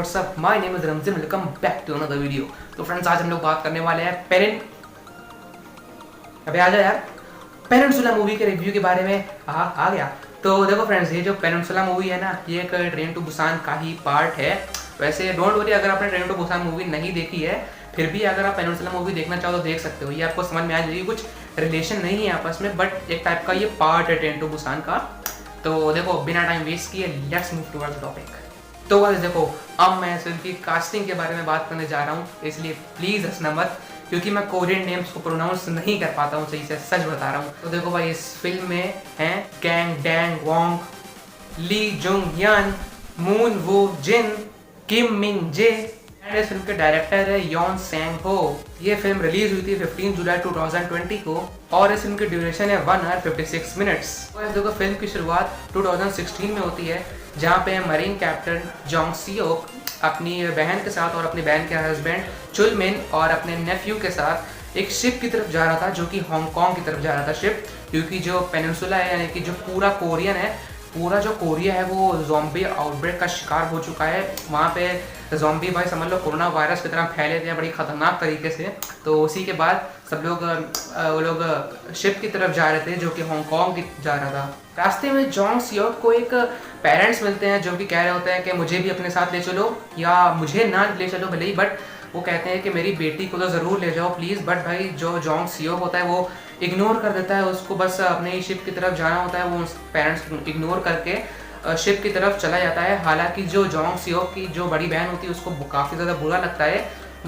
What's up, my name is Ramzan, welcome back to another video. तो friends, आज हम लोग बात करने वाले हैं अबे आ जा यार, पेनिनसुला मूवी के रिव्यू के बारे में। आ गया। तो देखो फ्रेंड्स, ये जो पेनिनसुला मूवी है ना, ये एक ट्रेन टू बुसान का ही पार्ट है। वैसे डोंट वरी, अगर आपने ट्रेन टू बुसान मूवी नहीं देखी है, फिर भी अगर आप पेनिनसुला मूवी देखना चाहो तो देख सकते हो। ये आपको समझ में आ जाएगी, कुछ रिलेशन नहीं है आपस में, बट एक टाइप का ये पार्ट है ट्रेन टू बुसान का। तो देखो, बिना टाइम वेस्ट किए let's move towards the topic. तो गाइस देखो, अब मैं फिल्म की कास्टिंग के बारे में बात करने जा रहा हूँ, इसलिए प्लीज़ हंसना मत, क्योंकि मैं कोरियन नेम्स को प्रोनाउंस नहीं कर पाता हूँ सही से, सच बता रहा हूँ। तो देखो भाई, इस फिल्म में हैं Kang Dang Wong, Lee Jung Yan, Moon Woo Jin, Kim Ming Je, and इस फिल्म के डायरेक्टर है योन सैंग हो। ये फिल्म रिलीज हुई थी 15 जुलाई 2020 को और इस फिल्म की ड्यूरेशन है 1 आवर 56 मिनट्स। देखो, फिल्म की शुरुआत 2016 में होती है, जहाँ पे मरीन कैप्टन जोंग सियोक अपनी बहन के साथ और अपनी बहन के हस्बैंड चुलमिन और अपने नेफ्यू के साथ एक शिप की तरफ जा रहा था, जो कि हांगकांग की तरफ जा रहा था शिप, क्योंकि जो पेनिनसुला है, यानी कि जो पूरा कोरियन है, पूरा जो कोरिया है वो ज़ॉम्बी आउटब्रेक का शिकार हो चुका है। वहाँ पे ज़ॉम्बी भाई समझ लो कोरोना वायरस की तरह फैले थे बड़ी ख़तरनाक तरीके से। तो उसी के बाद सब लोग वो लोग शिप की तरफ जा रहे थे, जो कि हांगकांग की जा रहा था। रास्ते में जोंग सियोक को एक पेरेंट्स मिलते हैं, जो कि कह रहे होते हैं कि मुझे भी अपने साथ ले चलो, या मुझे ना ले चलो भले ही, बट वो कहते हैं कि मेरी बेटी को तो ज़रूर ले जाओ प्लीज़। बट भाई जो जोंग सियोक होता है वो इग्नोर कर देता है उसको, बस अपने ही शिप की तरफ जाना होता है। वो पेरेंट्स इग्नोर करके शिप की तरफ चला जाता है। हालांकि जो जोंग सियोक की जो बड़ी बहन होती है उसको काफ़ी ज़्यादा बुरा लगता है,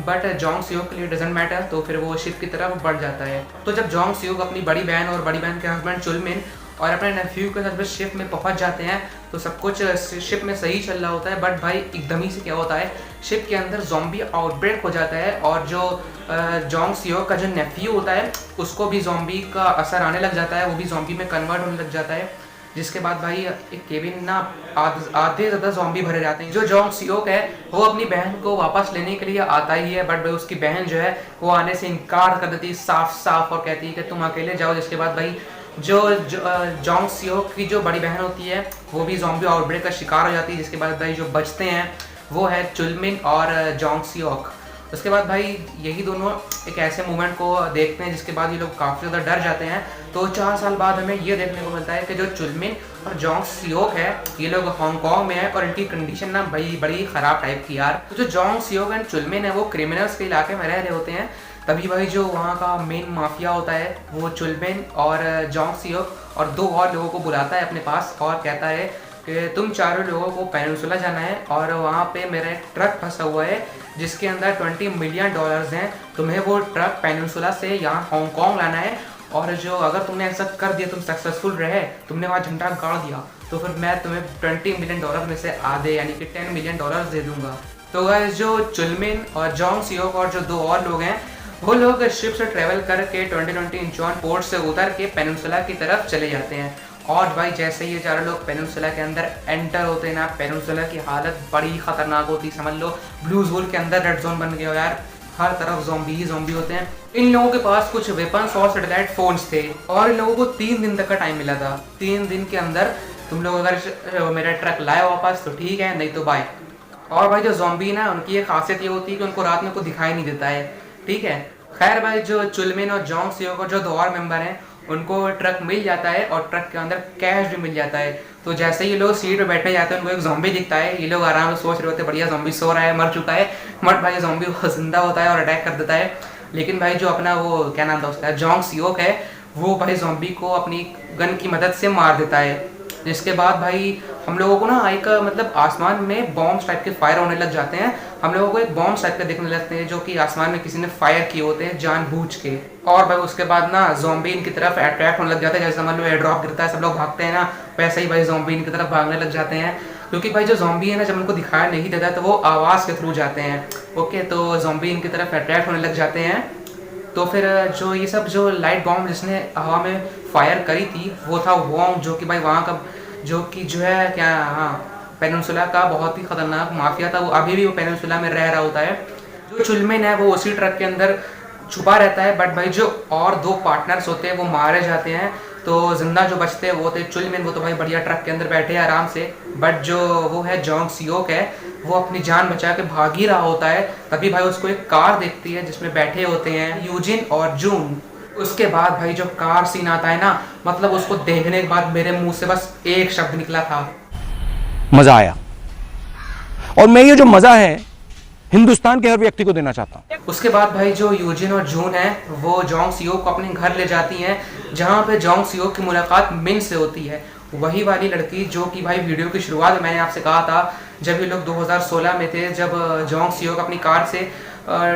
बट जोंग सियोक के लिए डजेंट मैटर, तो फिर वो शिप की तरफ बढ़ जाता है। तो जब जोंग सियोक अपनी बड़ी बहन और बड़ी बहन के हस्बैंड चुलमिन और अपने नेफ्यू के साथ शिप में पहुंच जाते हैं, तो सब कुछ शिप में सही चल रहा होता है। बट भाई एकदम ही से क्या होता है, शिप के अंदर ज़ॉम्बी आउटब्रेक हो जाता है और जो जोंग सियोक का जो नेफ्यू होता है उसको भी ज़ॉम्बी का असर आने लग जाता है, वो भी ज़ॉम्बी में कन्वर्ट होने लग जाता है। जिसके बाद भाई एक केबिन ना आधे ज़्यादा ज़ॉम्बी भरे जाते हैं। जो जोंग सियोक है वो अपनी बहन को वापस लेने के लिए आता ही है, बट भाई उसकी बहन जो है वो आने से इनकार कर देती है साफ साफ, और कहती है कि तुम अकेले जाओ। जिसके बाद भाई जो जोंग सियोक की जो बड़ी बहन होती है वो भी ज़ॉम्बी आउटब्रेक का शिकार हो जाती है। जिसके बाद भाई जो बचते हैं वो है चुलमिन और जोंग सियोक। उसके बाद भाई यही दोनों एक ऐसे मूवमेंट को देखते हैं जिसके बाद ये लोग काफ़ी ज़्यादा डर जाते हैं। तो 4 साल बाद हमें ये देखने को मिलता है कि जो चुलमिन और जोंग सियोक है ये लोग हांगकांग में है और इनकी कंडीशन ना भाई बड़ी ख़राब टाइप की यार। तो जो जोंग सियोक एंड चुलमिन है वो क्रिमिनल्स के इलाके में रह रहे होते हैं। तभी भाई जो वहाँ का मेन माफिया होता है वो चुलमिन और जोंग सियोक और 2 और लोगों को बुलाता है अपने पास और कहता है कि तुम चारों लोगों को पेनिनसुला जाना है और वहाँ पे मेरा एक ट्रक फंसा हुआ है जिसके अंदर $20 मिलियन हैं। तुम्हें वो ट्रक पेनिनसुला से यहाँ हांगकांग लाना है, और जो अगर तुमने ऐसा कर दिया, तुम सक्सेसफुल रहे, तुमने वहाँ झंडा गाड़ दिया, तो फिर मैं तुम्हें $20 मिलियन में से आधे यानी कि $10 मिलियन दे दूंगा। तो गाइस, जो चुलमिन और जोंग सियोक और जो 2 और लोग हैं वो लोग शिप से ट्रेवल करके 2020 इंचॉन पोर्ट से उतर के पेनिनसुला की तरफ चले जाते हैं। और भाई जैसे ही ये चारों लोग पेनिनसुला के अंदर एंटर होते हैं ना, पेनिनसुला की हालत बड़ी खतरनाक होती, समझ लो ब्लू जोन के अंदर रेड जोन बन गया यार, हर तरफ ज़ॉम्बी ही ज़ॉम्बी होते हैं। इन लोगों के पास कुछ वेपन्स और सैटेलाइट फोन्स थे और इन लोगों को 3 दिन तक का टाइम मिला था। 3 दिन के अंदर तुम लोग अगर मेरा ट्रक लाए वापस तो ठीक है, नहीं तो बाय। और भाई जो ज़ॉम्बी ना, उनकी एक खासियत ये होती है कि उनको रात में कुछ दिखाई नहीं देता है, ठीक है। खैर भाई, जो चुलमिन और जोंग सियोक और जो 2 और मेंबर हैं उनको ट्रक मिल जाता है और ट्रक के अंदर कैश भी मिल जाता है। तो जैसे ही ये लोग सीट पे बैठने जाते हैं उनको एक ज़ॉम्बी दिखता है। ये लोग आराम से सोच रहे होते हैं बढ़िया ज़ॉम्बी सो रहा है, मर चुका है, बट भाई ज़ॉम्बी जिंदा होता है और अटैक कर देता है। लेकिन भाई जो अपना वो क्या नाम था उसका, जोंग सियोक है, वो भाई ज़ॉम्बी को अपनी गन की मदद से मार देता है। जिसके बाद भाई हम लोगों को ना एक मतलब आसमान में बॉम्ब्स टाइप के फायर होने लग जाते हैं। हम लोगों को एक बॉम्ब टाइप के दिखने लगते हैं जो कि आसमान में किसी ने फायर किए होते हैं जानबूझ के। और भाई उसके बाद ना ज़ॉम्बी इनकी तरफ अट्रैक्ट होने लग जाते हैं। जैसे समझ लो एयर ड्रॉप गिरता है, सब लोग भागते हैं ना, वैसे ही भाई ज़ॉम्बी इनकी तरफ भागने लग जाते हैं। क्योंकि भाई जो ज़ॉम्बी है ना, जब उनको दिखाया नहीं देता तो वो आवाज़ के थ्रू जाते हैं। ओके, तो ज़ॉम्बी इनकी तरफ अट्रैक्ट होने लग जाते हैं। तो फिर जो ये सब जो लाइट बॉम्ब जिसने हवा में फायर करी थी वो था वोंग, जो कि भाई वहाँ का जो कि जो है क्या, हाँ, पेनिनसुला का बहुत ही खतरनाक माफिया था। वो अभी भी वो पेनिनसुला में रह रहा होता है। जो चुलमिन है वो उसी ट्रक के अंदर छुपा रहता है। बट भाई जो और 2 पार्टनर्स होते हैं वो मारे जाते हैं, तो जिंदा जो बचते हैं वो होते चुलमिन, वो तो भाई बढ़िया ट्रक के अंदर बैठे हैं आराम से। बट जो वो है जोंग सियोक है, वो अपनी जान बचा के भाग ही रहा होता है। तभी भाई उसको एक कार देखती है जिसमें बैठे होते हैं यूजिन और जून। उसके बाद भाई जो कार सीन आता है ना, मतलब उसको देखने के बाद मेरे मुंह से बस एक शब्द निकला था, मजा आया। और मैं ये जो मजा है हिंदुस्तान के हर व्यक्ति को देना चाहता हूं। उसके बाद भाई जो यूजिन और जून है वो जोंग सियोक को अपने घर ले जाती हैं, जहाँ पे जोंग सियोक की मुलाकात मिन से होती है। वही वाली लड़की जो कि भाई वीडियो की शुरुआत में मैंने आपसे कहा था, जब ये लोग 2016 में थे, जब जोंग सियोक अपनी कार से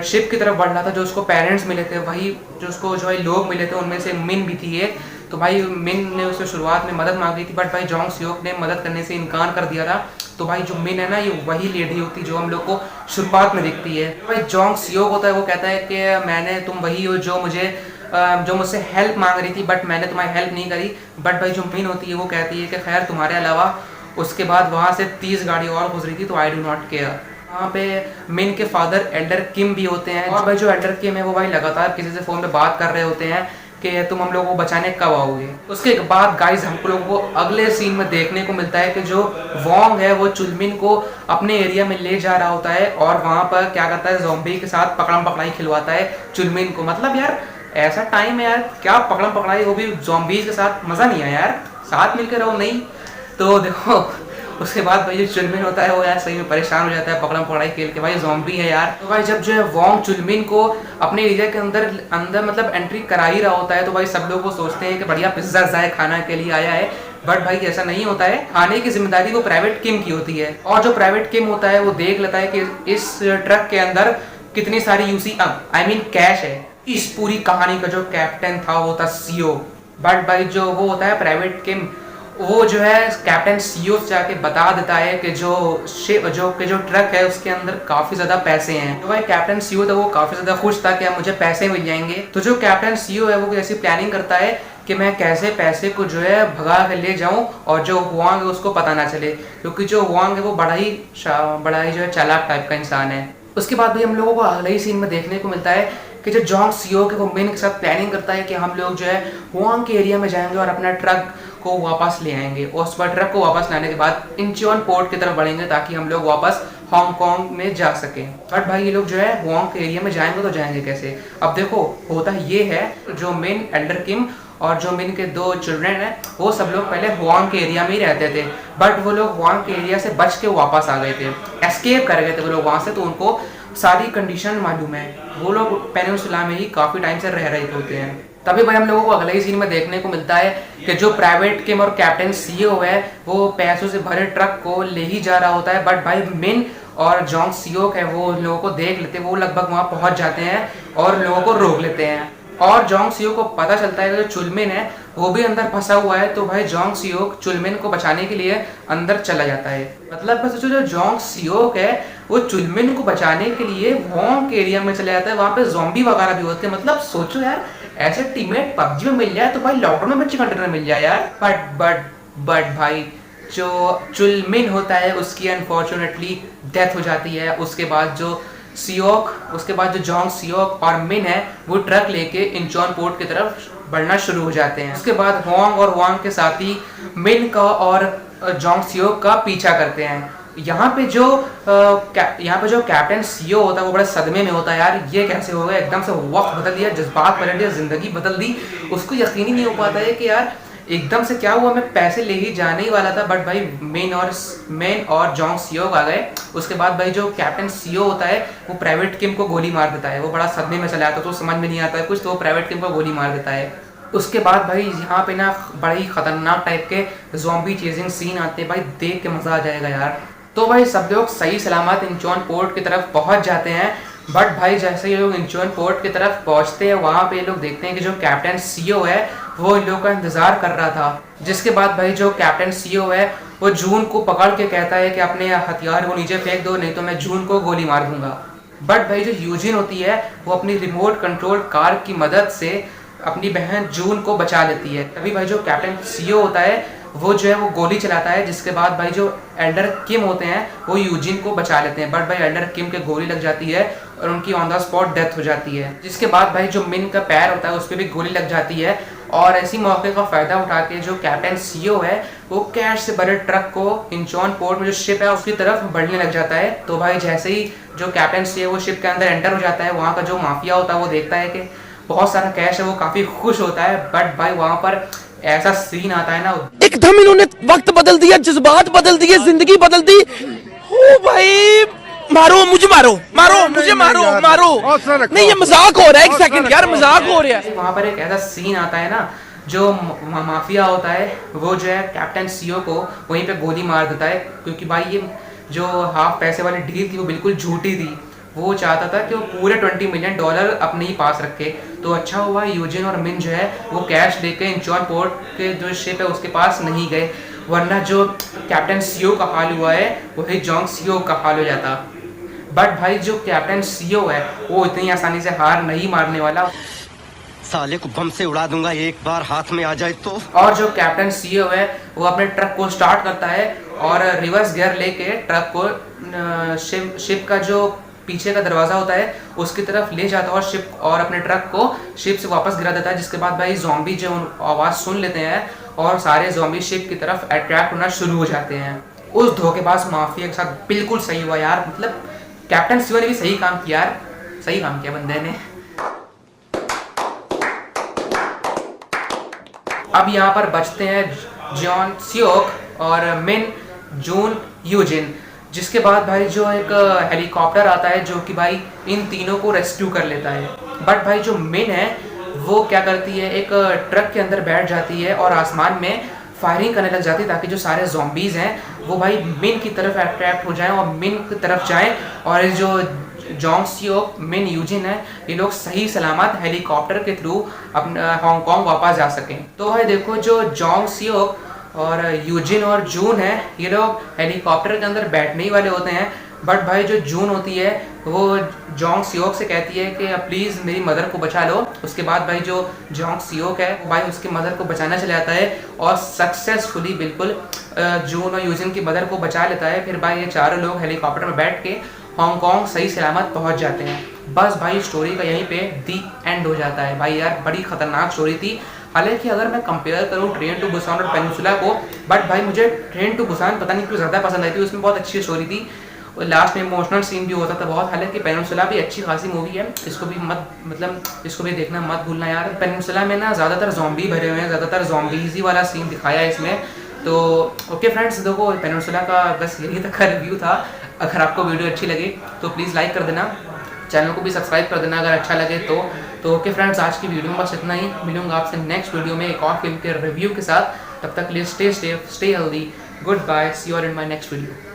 शिप की तरफ बढ़ रहा था, जो उसको पेरेंट्स मिले थे, वही जो उसको जो है लोग मिले थे, उनमें से मिन भी थी एक। तो भाई मिन ने उससे शुरुआत में मदद मांगी थी, बट भाई जोंग सियोक ने मदद करने से इनकार कर दिया था। तो भाई जो मिन है ना, ये वही लेडी होती है जो हम लोग को शुरुआत में दिखती है। भाई जोंग सियोक होता है, वो कहता है कि मैंने, तुम वही हो जो मुझसे हेल्प मांग रही थी, बट मैंने तुम्हारी हेल्प नहीं करी। बट भाई जो मिन होती है वो कहती है कि खैर तुम्हारे अलावा उसके बाद वहाँ से 30 गाड़ी और गुजरी थी, तो आई डू नॉट केयर। वहाँ पे मिन के फादर एल्डर किम भी होते हैं, और भाई जो एल्डर किम है वो भाई लगातार किसी से फ़ोन पे बात कर रहे होते हैं कि तुम हम लोगों को बचाने कब आओगे। उसके बाद गाइस हम लोगों को अगले सीन में देखने को मिलता है कि जो वोंग है वो चुलमिन को अपने एरिया में ले जा रहा होता है, और वहाँ पर क्या करता है, ज़ॉम्बी के साथ पकड़म पकड़ाई खिलवाता है चुलमिन को। मतलब यार ऐसा टाइम है यार, क्या पकड़म पकड़ाई, वो भी ज़ॉम्बीज़ के साथ, मज़ा नहीं आया यार, साथ मिलकर रहो। नहीं तो देखो उसके बाद भाई जो चुलमिन होता है वो यार सही में परेशान हो जाता है पकड़म पकड़ाई खेल के, भाई ज़ॉम्बी है यार। तो भाई जब जो है वोंग चुलमिन को अपने एरिया के अंदर मतलब एंट्री करा ही रहा होता है, तो भाई सब लोग वो सोचते हैं कि बढ़िया पिज्जा जाए खाना के लिए आया है। बट भाई ऐसा नहीं होता है, खाने की जिम्मेदारी वो प्राइवेट किम की होती है। और जो प्राइवेट किम होता है वो देख लेता है कि इस ट्रक के अंदर कितनी सारी यूसी आई मीन कैश है। इस पूरी कहानी का जो कैप्टन था वो था सीओ। बट भाई जो वो होता है प्राइवेट किम, वो जो है कैप्टन सीओ से जाके बता देता है कि जो ट्रक है उसके अंदर काफी ज्यादा पैसे हैं। तो भाई कैप्टन सीओ था वो काफी ज्यादा खुश था कि अब मुझे पैसे मिल जाएंगे। तो जो कैप्टन सीओ है वो ऐसी प्लानिंग करता है कि मैं कैसे पैसे को जो है भगा के ले जाऊं और जो हुआंग है उसको पता ना चले, क्योंकि जो हुआंग है वो बड़ा ही जो है चालाक टाइप का इंसान है। उसके बाद भी हम लोगों को अगले ही सीन में देखने को मिलता है कि जो जोंग सियोक है वो मिन के साथ प्लानिंग करता है कि हम लोग जो है हुआंग के एरिया में जाएंगे और अपना ट्रक को वापस ले आएंगे, और उस पर ट्रक को वापस लाने के बाद इंचियोन पोर्ट की तरफ बढ़ेंगे ताकि हम लोग वापस हांगकांग में जा सकें। बट भाई ये लोग जो है हुआंग के एरिया में जाएंगे तो जाएंगे कैसे। अब देखो होता ये है, जो मिन एल्डर किम और जो मिन के 2 चिल्ड्रन हैं वो सब लोग पहले हुआंग के एरिया में ही रहते थे, बट वो लोग हुआंग के एरिया से बच के वापस आ गए थे, एस्केप कर गए थे वो लोग वहाँ से। तो उनको सारी कंडीशन मालूम है, वो लोग पेनिनसुला में ही काफ़ी टाइम से रह रहे होते हैं। तभी भाई हम लोगों को अगले ही सीन में देखने को मिलता है कि जो प्राइवेट किम और कैप्टन सीओ है वो पैसों से भरे ट्रक को ले ही जा रहा होता है। बट भाई मिन और जोंग सियोक है वो लोगों को देख लेते हैं, वो लगभग वहाँ पहुँच जाते हैं और लोगों को रोक लेते हैं। और जोंग सियोक को पता चलता है कि जो चुलमिन है वो भी अंदर फंसा हुआ है, तो भाई जोंग सियोक चुलमिन को बचाने के लिए अंदर चला जाता है। मतलब बस जो जोंग सियोक है वो चुलमिन को बचाने के लिए वोंग के एरिया में चला जाता है, वहाँ पे ज़ॉम्बी वगैरह भी होते हैं। मतलब सोचो यार, ऐसे टीममेट पबजी में मिल जाए तो भाई लॉकडाउन में बच्चे कंटेनर मिल जाए यार। बट भाई जो चुलमिन होता है उसकी अनफॉर्चुनेटली डेथ हो जाती है। उसके बाद जो जोंग सियोक और मिन है वो ट्रक लेके इंचोन पोर्ट की तरफ बढ़ना शुरू हो जाते हैं। उसके बाद होंग और वांग के साथी मिन का और जोंग सियोक का पीछा करते हैं। यहाँ पे जो कैप्टन सीओ होता है वो बड़े सदमे में होता है, यार ये कैसे हो गया, एकदम से वक्त बदल दिया, जज्बात पलट दिया, जिंदगी बदल दी। उसको यकीन ही नहीं हो पाता है कि यार एकदम से क्या हुआ, मैं पैसे ले ही जाने ही वाला था, बट भाई मेन और जोंग सियोक आ गए। उसके बाद भाई जो कैप्टन सीओ होता है वो प्राइवेट किम को गोली मार देता है। वो बड़ा सदमे में चला आता है, तो समझ में नहीं आता है कुछ, तो वो प्राइवेट किम को गोली मार देता है। उसके बाद भाई यहाँ पे ना बड़े ही खतरनाक टाइप के ज़ॉम्बी चेजिंग सीन आते हैं, भाई देख के मज़ा आ जाएगा यार। तो भाई सब लोग सही सलामत इंचोन पोर्ट की तरफ पहुँच जाते हैं। बट भाई जैसे ये लोग इंचोन पोर्ट की तरफ पहुँचते हैं वहाँ पे ये लोग देखते हैं कि जो कैप्टन सीओ है वो इन लोगों का इंतज़ार कर रहा था। जिसके बाद भाई जो कैप्टन सीओ है वो जून को पकड़ के कहता है कि अपने हथियार को नीचे फेंक दो, नहीं तो मैं जून को गोली मार दूंगा। बट भाई जो यूजिन होती है वो अपनी रिमोट कंट्रोल कार की मदद से अपनी बहन जून को बचा लेती है। तभी भाई जो कैप्टन सीओ होता है वो जो है वो गोली चलाता है। जिसके बाद भाई जो एल्डर किम होते हैं वो यूजिन को बचा लेते हैं। बट भाई एल्डर किम के गोली लग जाती है और उनकी ऑन द स्पॉट डेथ हो जाती है। जिसके बाद भाई जो मिन का पैर होता है उस पर भी गोली लग जाती है और ऐसी मौके का फायदा उठा के जो कैप्टन सीओ है वो कैश से भरे ट्रक को इंचॉन पोर्ट में जो शिप है उसकी तरफ बढ़ने लग जाता है। तो भाई जैसे ही जो कैप्टन सीओ वो शिप के अंदर एंटर हो जाता है, वहाँ का जो माफिया होता है वो देखता है कि बहुत सारा कैश है, वो काफी खुश होता है। बट भाई वहाँ पर ऐसा सीन आता है ना, एकदम इन्होंने वक्त बदल दिया, जज्बात बदल दिए, जिंदगी बदल दी। ओ भाई मारो मुझे, मारो मुझे, मारो नहीं, ये मजाक हो रहा है। एक सेकंड यार, मजाक हो रहा है। वहाँ पर एक ऐसा सीन आता है ना, जो माफिया होता है वो जो है कैप्टन सीओ को वहीं पे गोली मार देता है, क्योंकि भाई ये जो हाफ पैसे वाली डील थी वो बिल्कुल झूठी थी। वो चाहता था कि वो पूरे $20 मिलियन अपने ही पास रखे। तो अच्छा हुआ यूजिन और मिन जो है वो कैश लेके इंचॉन पोर्ट के जो शिप है उसके पास नहीं गए, वरना जो कैप्टन सीओ का हाल हुआ है वही जोंग सीओ का हाल हो जाता। बट भाई जो कैप्टन सीओ है वो इतनी आसानी से हार नहीं मारने वाला। साले को बम से उड़ा दूंगा एक बार हाथ में आ जाए तो। और जो कैप्टन सीओ है वो अपने ट्रक को स्टार्ट करता है और रिवर्स गियर लेके ट्रक को शिप का जो पीछे का दरवाजा होता है उसकी तरफ ले जाता है और शिप और अपने ट्रक को शिप से वापस गिरा देता है। जिसके बाद भाई ज़ॉम्बी जो आवाज़ सुन लेते हैं और सारे ज़ॉम्बी शिप की तरफ अट्रैक्ट होना शुरू हो जाते हैं। उस धोखेबाज माफिया के साथ बिल्कुल सही हुआ यार, मतलब कैप्टन सीओ ने भी सही काम किया यार, सही काम किया बंदे ने। अब यहाँ पर बचते हैं जॉन सियोक और मिन जून यूजिन। जिसके बाद भाई जो एक हेलीकॉप्टर आता है जो कि भाई इन तीनों को रेस्क्यू कर लेता है। बट भाई जो मिन है वो क्या करती है, एक ट्रक के अंदर बैठ जाती है और आसमान में फायरिंग करने लग जाती है ताकि जो सारे ज़ॉम्बीज़ हैं वो भाई मिन की तरफ अट्रैक्ट हो जाएं और मिन की तरफ जाएं और जो जोंग सियोक मिन यूजिन है ये लोग सही सलामत हेलीकॉप्टर के थ्रू अपना हांगकांग वापस जा सकें। तो भाई देखो जो जोंग सियोक और यूजिन और जून है ये लोग हेलीकॉप्टर के अंदर बैठने ही वाले होते हैं। बट भाई जो जून होती है वो जोंग सियोक से कहती है कि प्लीज़ मेरी मदर को बचा लो। उसके बाद भाई जो जोंग सियोक है वो भाई उसकी मदर को बचाना चला जाता है और सक्सेसफुली बिल्कुल जून और यूजिन की मदर को बचा लेता है। फिर भाई ये चारों लोग हेलीकॉप्टर में बैठ के हांगकांग सही सलामत पहुंच जाते हैं। बस भाई स्टोरी का यहीं पे दी एंड हो जाता है। भाई यार बड़ी खतरनाक स्टोरी थी। हालांकि अगर मैं कंपेयर करूँ ट्रेन टू बुसान और पेनिनसुला को, बट भाई मुझे ट्रेन टू बुसान पता नहीं क्यों ज़्यादा पसंद आई थी। उसमें बहुत अच्छी स्टोरी थी और लास्ट में इमोशनल सीन भी होता था बहुत। हालांकि पेनिनसुला भी अच्छी खासी मूवी है, इसको भी मत मतलब इसको भी देखना मत भूलना यार। पेनिनसुला में ना ज़्यादातर ज़ॉम्बी भरे हुए हैं, ज़्यादातर ज़ॉम्बीज़ वाला सीन दिखाया है इसमें। तो ओके फ्रेंड्स, देखो पेनिनसुला का बस यही तक का रिव्यू था। अगर आपको वीडियो अच्छी लगी तो प्लीज़ लाइक कर देना, चैनल को भी सब्सक्राइब कर देना अगर अच्छा लगे तो ओके फ्रेंड्स, आज की वीडियो में बस इतना ही। मिलूंगा आपसे नेक्स्ट वीडियो में एक और फिल्म के रिव्यू के साथ। तब तक के लिए stay safe, stay healthy, good bye, see you all in my next video.